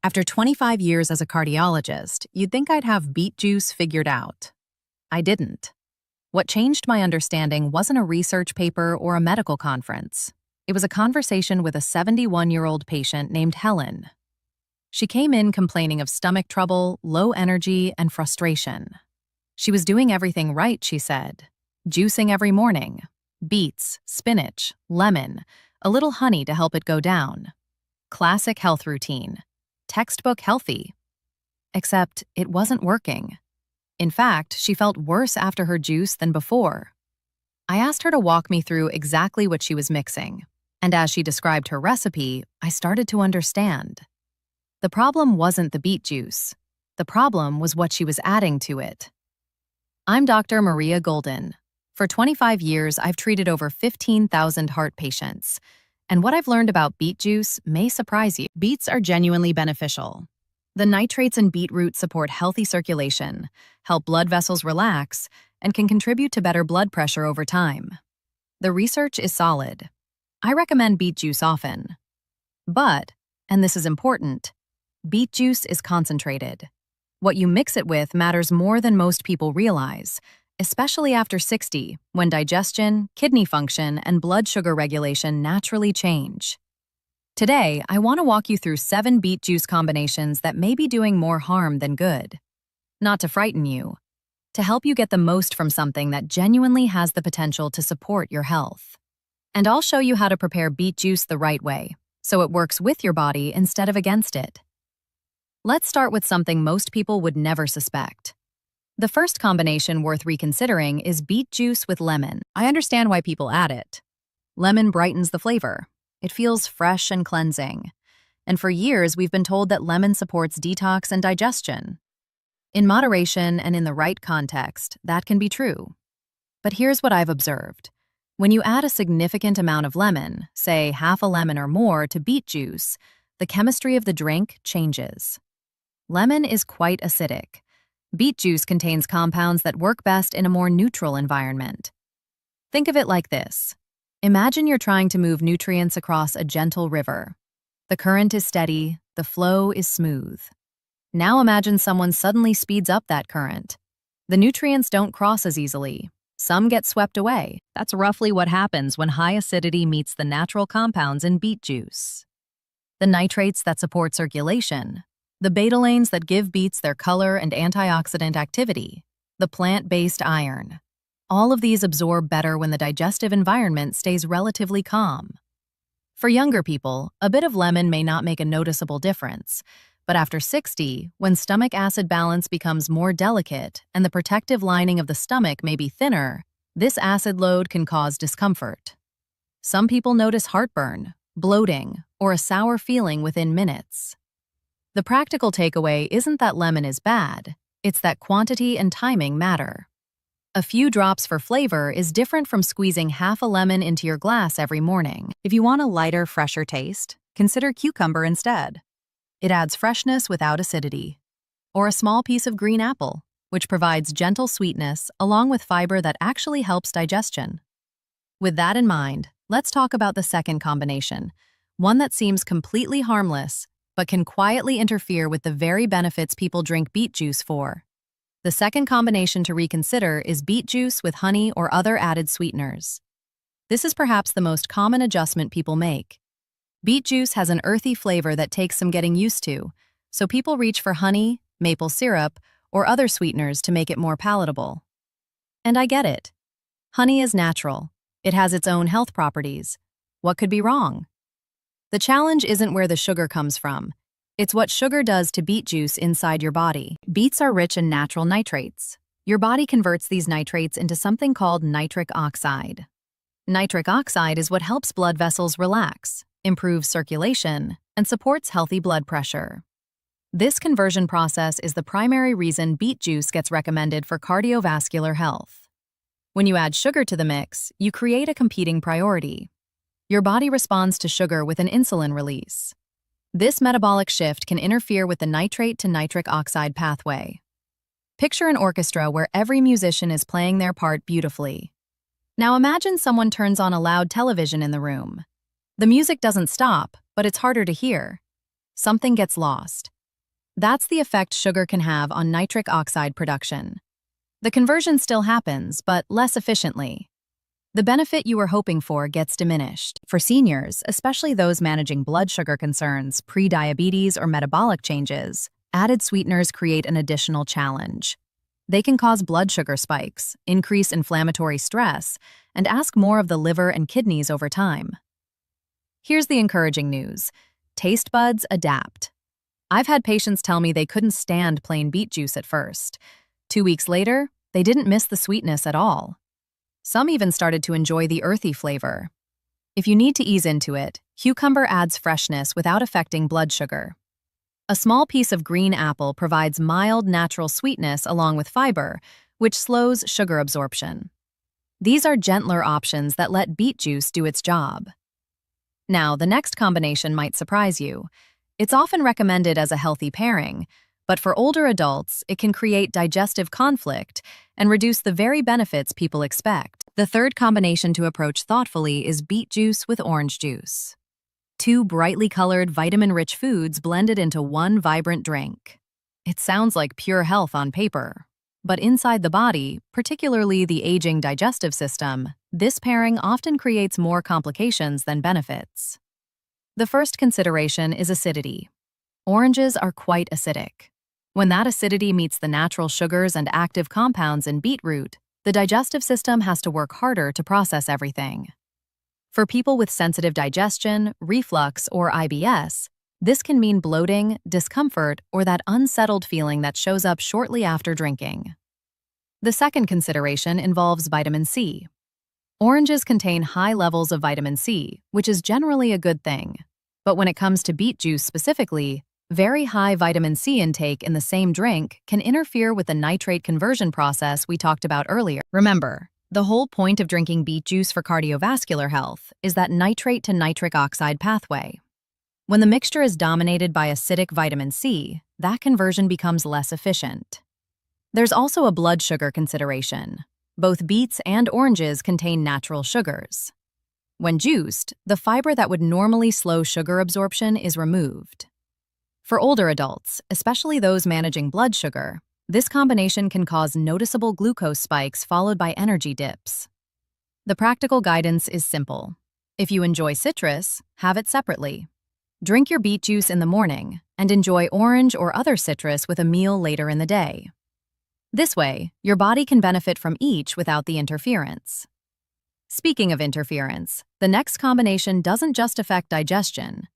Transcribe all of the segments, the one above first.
After 25 years as a cardiologist, you'd think I'd have beet juice figured out. I didn't. What changed my understanding wasn't a research paper or a medical conference. It was a conversation with a 71-year-old patient named Helen. She came in complaining of stomach trouble, low energy, and frustration. She was doing everything right, she said. Juicing every morning. Beets, spinach, lemon, a little honey to help it go down. Classic health routine. Textbook healthy. Except it wasn't working. In fact, she felt worse after her juice than before. I asked her to walk me through exactly what she was mixing, and as she described her recipe, I started to understand. The problem wasn't the beet juice. The problem was what she was adding to it. I'm Dr. Maria Golden. For 25 years, I've treated over 15,000 heart patients. And what I've learned about beet juice may surprise you. Beets are genuinely beneficial. The nitrates in beetroot support healthy circulation, help blood vessels relax, and can contribute to better blood pressure over time. The research is solid. I recommend beet juice often. But, and this is important, beet juice is concentrated. What you mix it with matters more than most people realize, especially after 60, when digestion, kidney function, and blood sugar regulation naturally change. Today, I want to walk you through 7 beet juice combinations that may be doing more harm than good. Not to frighten you, to help you get the most from something that genuinely has the potential to support your health. And I'll show you how to prepare beet juice the right way, so it works with your body instead of against it. Let's start with something most people would never suspect. The first combination worth reconsidering is beet juice with lemon. I understand why people add it. Lemon brightens the flavor. It feels fresh and cleansing. And for years, we've been told that lemon supports detox and digestion. In moderation and in the right context, that can be true. But here's what I've observed. When you add a significant amount of lemon, say half a lemon or more, to beet juice, the chemistry of the drink changes. Lemon is quite acidic. Beet juice contains compounds that work best in a more neutral environment. Think of it like this. Imagine you're trying to move nutrients across a gentle river. The current is steady, the flow is smooth. Now imagine someone suddenly speeds up that current. The nutrients don't cross as easily. Some get swept away. That's roughly what happens when high acidity meets the natural compounds in beet juice. The nitrates that support circulation, the betalains that give beets their color and antioxidant activity, the plant-based iron. All of these absorb better when the digestive environment stays relatively calm. For younger people, a bit of lemon may not make a noticeable difference, but after 60, when stomach acid balance becomes more delicate and the protective lining of the stomach may be thinner, this acid load can cause discomfort. Some people notice heartburn, bloating, or a sour feeling within minutes. The practical takeaway isn't that lemon is bad, it's that quantity and timing matter. A few drops for flavor is different from squeezing half a lemon into your glass every morning. If you want a lighter, fresher taste, consider cucumber instead. It adds freshness without acidity. Or a small piece of green apple, which provides gentle sweetness along with fiber that actually helps digestion. With that in mind, let's talk about the second combination, one that seems completely harmless, but can quietly interfere with the very benefits people drink beet juice for. The second combination to reconsider is beet juice with honey or other added sweeteners. This is perhaps the most common adjustment people make. Beet juice has an earthy flavor that takes some getting used to, so people reach for honey, maple syrup, or other sweeteners to make it more palatable. And I get it. Honey is natural. It has its own health properties. What could be wrong? The challenge isn't where the sugar comes from. It's what sugar does to beet juice inside your body. Beets are rich in natural nitrates. Your body converts these nitrates into something called nitric oxide. Nitric oxide is what helps blood vessels relax, improves circulation, and supports healthy blood pressure. This conversion process is the primary reason beet juice gets recommended for cardiovascular health. When you add sugar to the mix, you create a competing priority. Your body responds to sugar with an insulin release. This metabolic shift can interfere with the nitrate to nitric oxide pathway. Picture an orchestra where every musician is playing their part beautifully. Now imagine someone turns on a loud television in the room. The music doesn't stop, but it's harder to hear. something gets lost. That's the effect sugar can have on nitric oxide production. The conversion still happens, but less efficiently. The benefit you were hoping for gets diminished. For seniors, especially those managing blood sugar concerns, pre-diabetes, or metabolic changes, added sweeteners create an additional challenge. They can cause blood sugar spikes, increase inflammatory stress, and ask more of the liver and kidneys over time. Here's the encouraging news. Taste buds adapt. I've had patients tell me they couldn't stand plain beet juice at first. 2 weeks later, they didn't miss the sweetness at all. Some even started to enjoy the earthy flavor. If you need to ease into it, cucumber adds freshness without affecting blood sugar. A small piece of green apple provides mild natural sweetness along with fiber, which slows sugar absorption. These are gentler options that let beet juice do its job. Now, the next combination might surprise you. It's often recommended as a healthy pairing, but for older adults, it can create digestive conflict and reduce the very benefits people expect. The third combination to approach thoughtfully is beet juice with orange juice. 2 brightly colored, vitamin-rich foods blended into one vibrant drink. It sounds like pure health on paper. But inside the body, particularly the aging digestive system, this pairing often creates more complications than benefits. The first consideration is acidity. Oranges are quite acidic. When that acidity meets the natural sugars and active compounds in beetroot, the digestive system has to work harder to process everything. For people with sensitive digestion, reflux, or IBS, this can mean bloating, discomfort, or that unsettled feeling that shows up shortly after drinking. The second consideration involves vitamin C. Oranges contain high levels of vitamin C, which is generally a good thing. But when it comes to beet juice specifically, very high vitamin C intake in the same drink can interfere with the nitrate conversion process we talked about earlier. Remember, the whole point of drinking beet juice for cardiovascular health is that nitrate to nitric oxide pathway. When the mixture is dominated by acidic vitamin C, that conversion becomes less efficient. There's also a blood sugar consideration. Both beets and oranges contain natural sugars. When juiced, the fiber that would normally slow sugar absorption is removed. For older adults, especially those managing blood sugar, this combination can cause noticeable glucose spikes followed by energy dips. The practical guidance is simple. If you enjoy citrus, have it separately. Drink your beet juice in the morning and enjoy orange or other citrus with a meal later in the day. This way, your body can benefit from each without the interference. Speaking of interference, the next combination doesn't just affect digestion.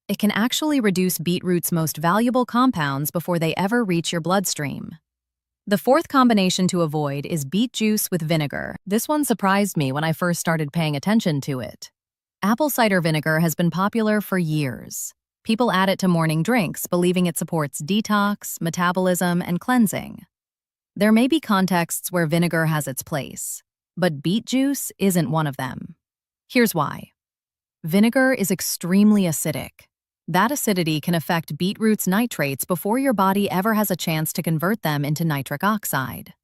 It can actually reduce beetroot's most valuable compounds before they ever reach your bloodstream. The fourth combination to avoid is beet juice with vinegar. This one surprised me when I first started paying attention to it. Apple cider vinegar has been popular for years. People add it to morning drinks, believing it supports detox, metabolism, and cleansing. There may be contexts where vinegar has its place, but beet juice isn't one of them. Here's why. Vinegar is extremely acidic. That acidity can affect beetroot's nitrates before your body ever has a chance to convert them into nitric oxide.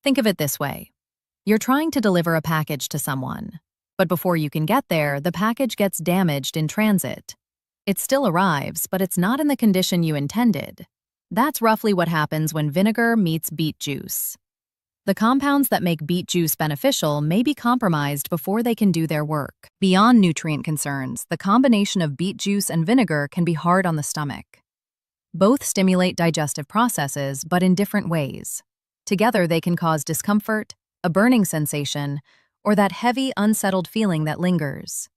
Think of it this way. You're trying to deliver a package to someone, but before you can get there, the package gets damaged in transit. It still arrives, but it's not in the condition you intended. That's roughly what happens when vinegar meets beet juice. The compounds that make beet juice beneficial may be compromised before they can do their work. Beyond nutrient concerns, the combination of beet juice and vinegar can be hard on the stomach. Both stimulate digestive processes, but in different ways. Together, they can cause discomfort, a burning sensation, or that heavy, unsettled feeling that lingers.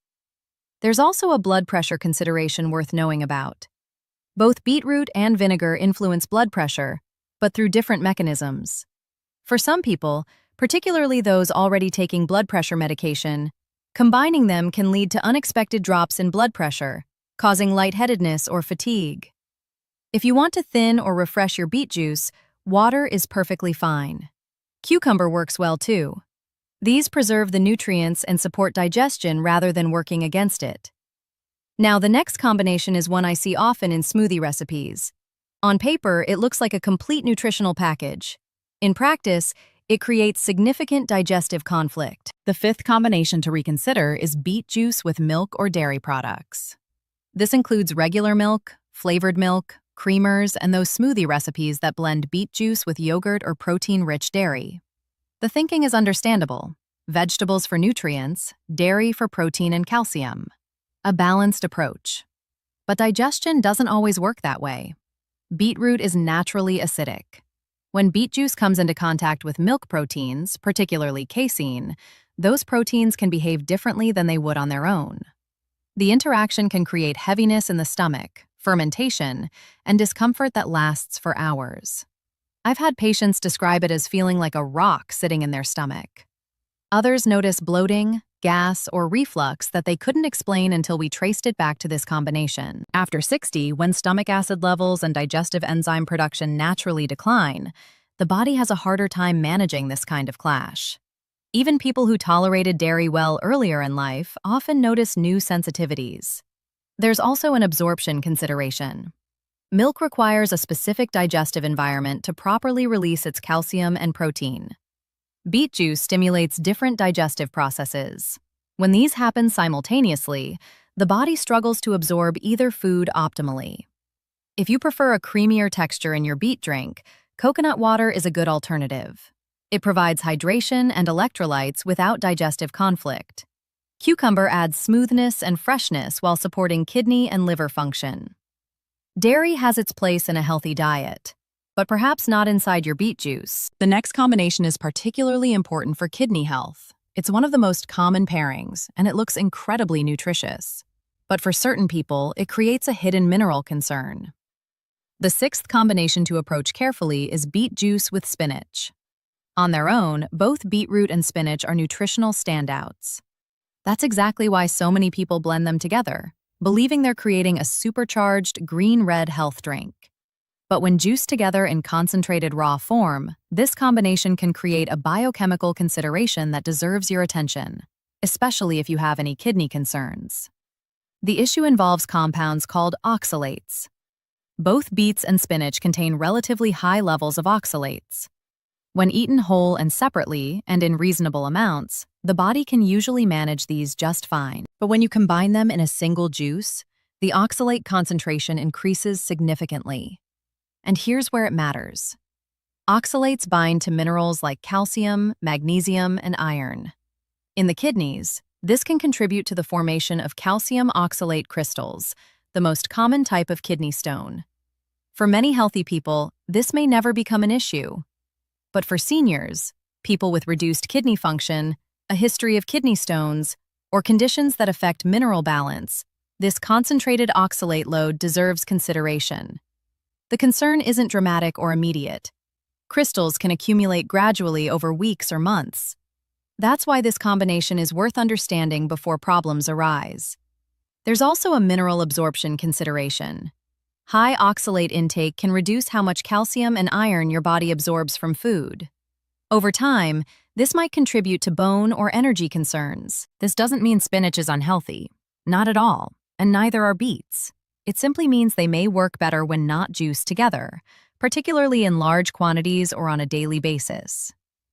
There's also a blood pressure consideration worth knowing about. Both beetroot and vinegar influence blood pressure, but through different mechanisms. For some people, particularly those already taking blood pressure medication, combining them can lead to unexpected drops in blood pressure, causing lightheadedness or fatigue. If you want to thin or refresh your beet juice, water is perfectly fine. Cucumber works well too. These preserve the nutrients and support digestion rather than working against it. Now, the next combination is one I see often in smoothie recipes. On paper, it looks like a complete nutritional package. In practice, it creates significant digestive conflict. The fifth combination to reconsider is beet juice with milk or dairy products. This includes regular milk, flavored milk, creamers, and those smoothie recipes that blend beet juice with yogurt or protein-rich dairy. The thinking is understandable. Vegetables for nutrients, dairy for protein and calcium. A balanced approach. But digestion doesn't always work that way. Beetroot is naturally acidic. When beet juice comes into contact with milk proteins, particularly casein, those proteins can behave differently than they would on their own. The interaction can create heaviness in the stomach, fermentation, and discomfort that lasts for hours. I've had patients describe it as feeling like a rock sitting in their stomach. Others notice bloating, gas, or reflux that they couldn't explain until we traced it back to this combination. After 60, when stomach acid levels and digestive enzyme production naturally decline, the body has a harder time managing this kind of clash. Even people who tolerated dairy well earlier in life often notice new sensitivities. There's also an absorption consideration. Milk requires a specific digestive environment to properly release its calcium and protein. Beet juice stimulates different digestive processes. When these happen simultaneously, the body struggles to absorb either food optimally. If you prefer a creamier texture in your beet drink, coconut water is a good alternative. It provides hydration and electrolytes without digestive conflict. Cucumber adds smoothness and freshness while supporting kidney and liver function. Dairy has its place in a healthy diet, but perhaps not inside your beet juice. The next combination is particularly important for kidney health. It's one of the most common pairings, and it looks incredibly nutritious. But for certain people, it creates a hidden mineral concern. The sixth combination to approach carefully is beet juice with spinach. On their own, both beetroot and spinach are nutritional standouts. That's exactly why so many people blend them together, believing they're creating a supercharged green-red health drink. But when juiced together in concentrated raw form, this combination can create a biochemical consideration that deserves your attention, especially if you have any kidney concerns. The issue involves compounds called oxalates. Both beets and spinach contain relatively high levels of oxalates. When eaten whole and separately, and in reasonable amounts, the body can usually manage these just fine. But when you combine them in a single juice, the oxalate concentration increases significantly. And here's where it matters. Oxalates bind to minerals like calcium, magnesium, and iron. In the kidneys, this can contribute to the formation of calcium oxalate crystals, the most common type of kidney stone. For many healthy people, this may never become an issue. But for seniors, people with reduced kidney function, a history of kidney stones, or conditions that affect mineral balance, this concentrated oxalate load deserves consideration. The concern isn't dramatic or immediate. Crystals can accumulate gradually over weeks or months. That's why this combination is worth understanding before problems arise. There's also a mineral absorption consideration. High oxalate intake can reduce how much calcium and iron your body absorbs from food. Over time, this might contribute to bone or energy concerns. This doesn't mean spinach is unhealthy. Not at all, and neither are beets. It simply means they may work better when not juiced together, particularly in large quantities or on a daily basis.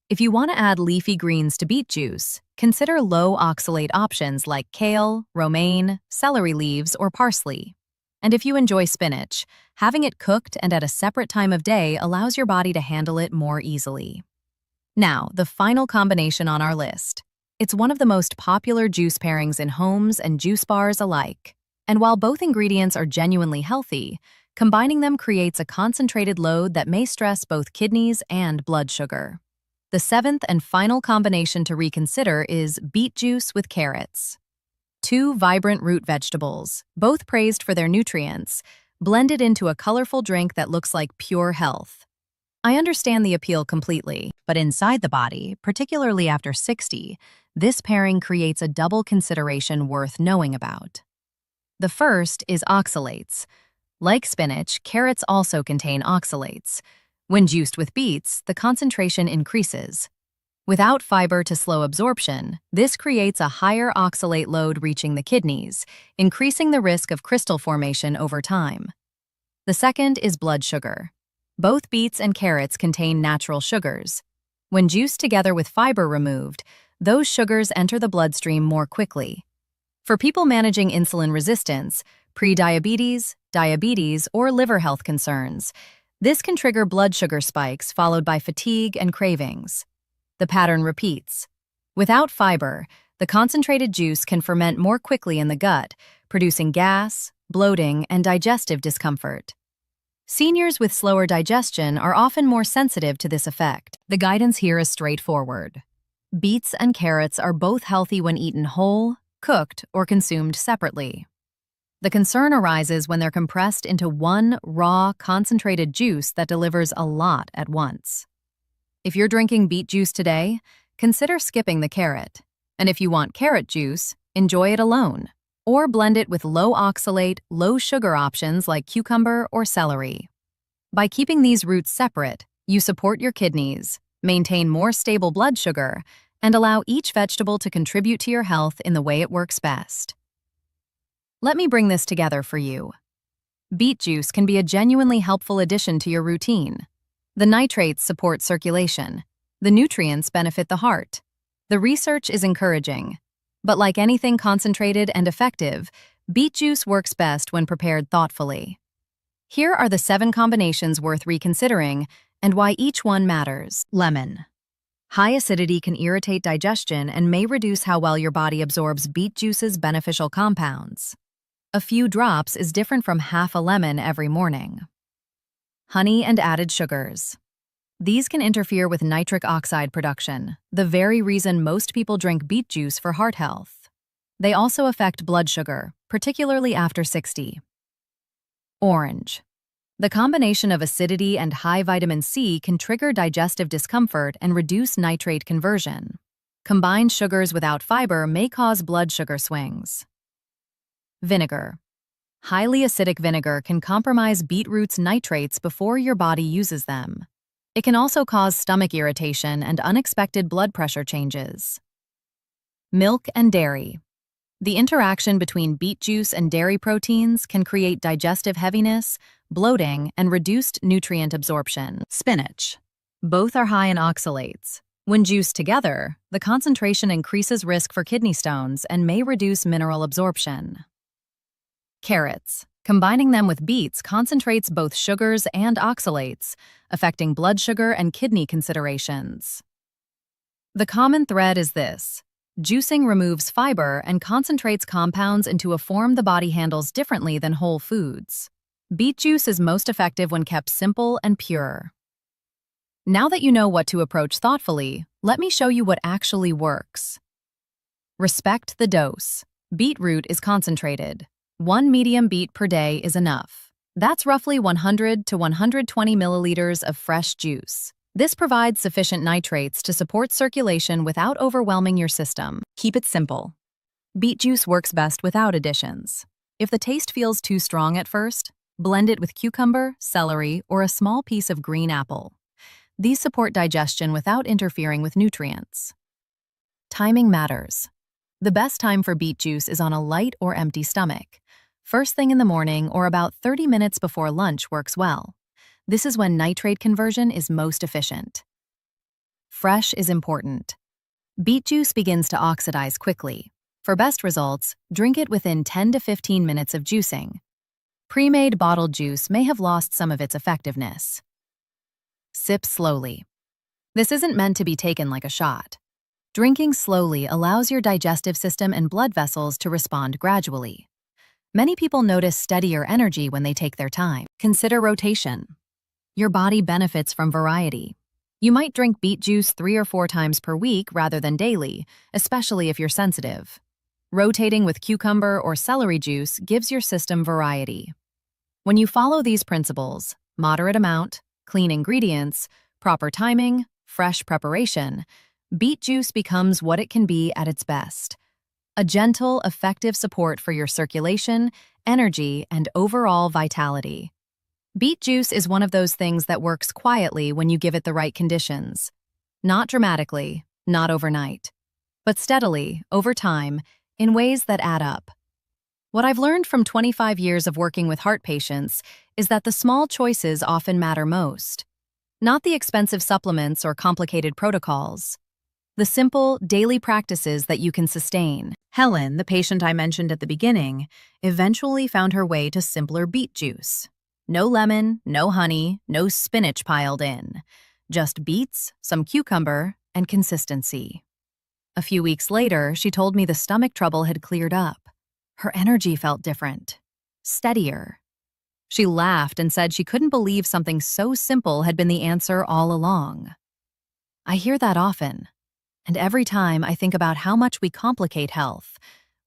If you want to add leafy greens to beet juice, consider low oxalate options like kale, romaine, celery leaves, or parsley. And if you enjoy spinach, having it cooked and at a separate time of day allows your body to handle it more easily. Now, the final combination on our list. It's one of the most popular juice pairings in homes and juice bars alike. And while both ingredients are genuinely healthy, combining them creates a concentrated load that may stress both kidneys and blood sugar. The seventh and final combination to reconsider is beet juice with carrots. Two vibrant root vegetables, both praised for their nutrients, blended into a colorful drink that looks like pure health. I understand the appeal completely, but inside the body, particularly after 60, this pairing creates a double consideration worth knowing about. The first is oxalates. Like spinach, carrots also contain oxalates. When juiced with beets, the concentration increases. Without fiber to slow absorption, this creates a higher oxalate load reaching the kidneys, increasing the risk of crystal formation over time. The second is blood sugar. Both beets and carrots contain natural sugars. When juiced together with fiber removed, those sugars enter the bloodstream more quickly. For people managing insulin resistance, prediabetes, diabetes, or liver health concerns, this can trigger blood sugar spikes followed by fatigue and cravings. The pattern repeats. Without fiber, the concentrated juice can ferment more quickly in the gut, producing gas, bloating, and digestive discomfort. Seniors with slower digestion are often more sensitive to this effect. The guidance here is straightforward. Beets and carrots are both healthy when eaten whole, cooked, or consumed separately. The concern arises when they're compressed into one raw, concentrated juice that delivers a lot at once. If you're drinking beet juice today, consider skipping the carrot. And if you want carrot juice, enjoy it alone, or blend it with low oxalate, low sugar options like cucumber or celery. By keeping these roots separate, you support your kidneys, maintain more stable blood sugar, and allow each vegetable to contribute to your health in the way it works best. Let me bring this together for you. Beet juice can be a genuinely helpful addition to your routine. The nitrates support circulation. The nutrients benefit the heart. The research is encouraging. But like anything concentrated and effective, beet juice works best when prepared thoughtfully. Here are the 7 combinations worth reconsidering and why each one matters. Lemon. High acidity can irritate digestion and may reduce how well your body absorbs beet juice's beneficial compounds. A few drops is different from half a lemon every morning. Honey and added sugars. These can interfere with nitric oxide production, the very reason most people drink beet juice for heart health. They also affect blood sugar, particularly after 60. Orange. The combination of acidity and high vitamin C can trigger digestive discomfort and reduce nitrate conversion. Combined sugars without fiber may cause blood sugar swings. Vinegar. Highly acidic vinegar can compromise beetroot's nitrates before your body uses them. It can also cause stomach irritation and unexpected blood pressure changes. Milk and dairy. The interaction between beet juice and dairy proteins can create digestive heaviness, bloating, and reduced nutrient absorption. Spinach. Both are high in oxalates. When juiced together, the concentration increases risk for kidney stones and may reduce mineral absorption. Carrots. Combining them with beets concentrates both sugars and oxalates, affecting blood sugar and kidney considerations. The common thread is this: juicing removes fiber and concentrates compounds into a form the body handles differently than whole foods. Beet juice is most effective when kept simple and pure. Now that you know what to approach thoughtfully, let me show you what actually works. Respect the dose. Beetroot is concentrated. 1 medium beet per day is enough. That's roughly 100 to 120 milliliters of fresh juice. This provides sufficient nitrates to support circulation without overwhelming your system. Keep it simple. Beet juice works best without additions. If the taste feels too strong at first, blend it with cucumber, celery, or a small piece of green apple. These support digestion without interfering with nutrients. Timing matters. The best time for beet juice is on a light or empty stomach. First thing in the morning or about 30 minutes before lunch works well. This is when nitrate conversion is most efficient. Fresh is important. Beet juice begins to oxidize quickly. For best results, drink it within 10 to 15 minutes of juicing. Pre-made bottled juice may have lost some of its effectiveness. Sip slowly. This isn't meant to be taken like a shot. Drinking slowly allows your digestive system and blood vessels to respond gradually. Many people notice steadier energy when they take their time. Consider rotation. Your body benefits from variety. You might drink beet juice 3 or 4 times per week rather than daily, especially if you're sensitive. Rotating with cucumber or celery juice gives your system variety. When you follow these principles, moderate amount, clean ingredients, proper timing, fresh preparation, beet juice becomes what it can be at its best. A gentle, effective support for your circulation, energy, and overall vitality. Beet juice is one of those things that works quietly when you give it the right conditions. Not dramatically, not overnight, but steadily, over time, in ways that add up. What I've learned from 25 years of working with heart patients is that the small choices often matter most. Not the expensive supplements or complicated protocols. The simple, daily practices that you can sustain. Helen, the patient I mentioned at the beginning, eventually found her way to simpler beet juice. No lemon, no honey, no spinach piled in. Just beets, some cucumber, and consistency. A few weeks later, she told me the stomach trouble had cleared up. Her energy felt different, steadier. She laughed and said she couldn't believe something so simple had been the answer all along. I hear that often, and every time I think about how much we complicate health,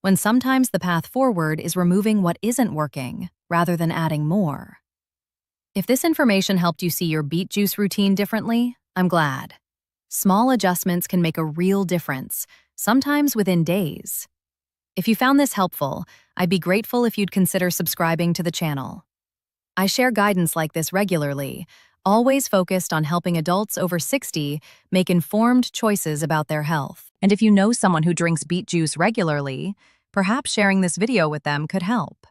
when sometimes the path forward is removing what isn't working rather than adding more. If this information helped you see your beet juice routine differently, I'm glad. Small adjustments can make a real difference, sometimes within days. If you found this helpful, I'd be grateful if you'd consider subscribing to the channel. I share guidance like this regularly, always focused on helping adults over 60 make informed choices about their health. And if you know someone who drinks beet juice regularly, perhaps sharing this video with them could help.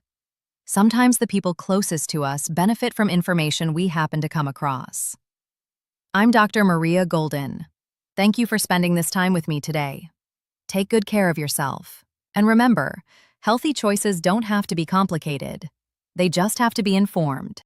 Sometimes the people closest to us benefit from information we happen to come across. I'm Dr. Maria Golden. Thank you for spending this time with me today. Take good care of yourself. And remember, healthy choices don't have to be complicated. They just have to be informed.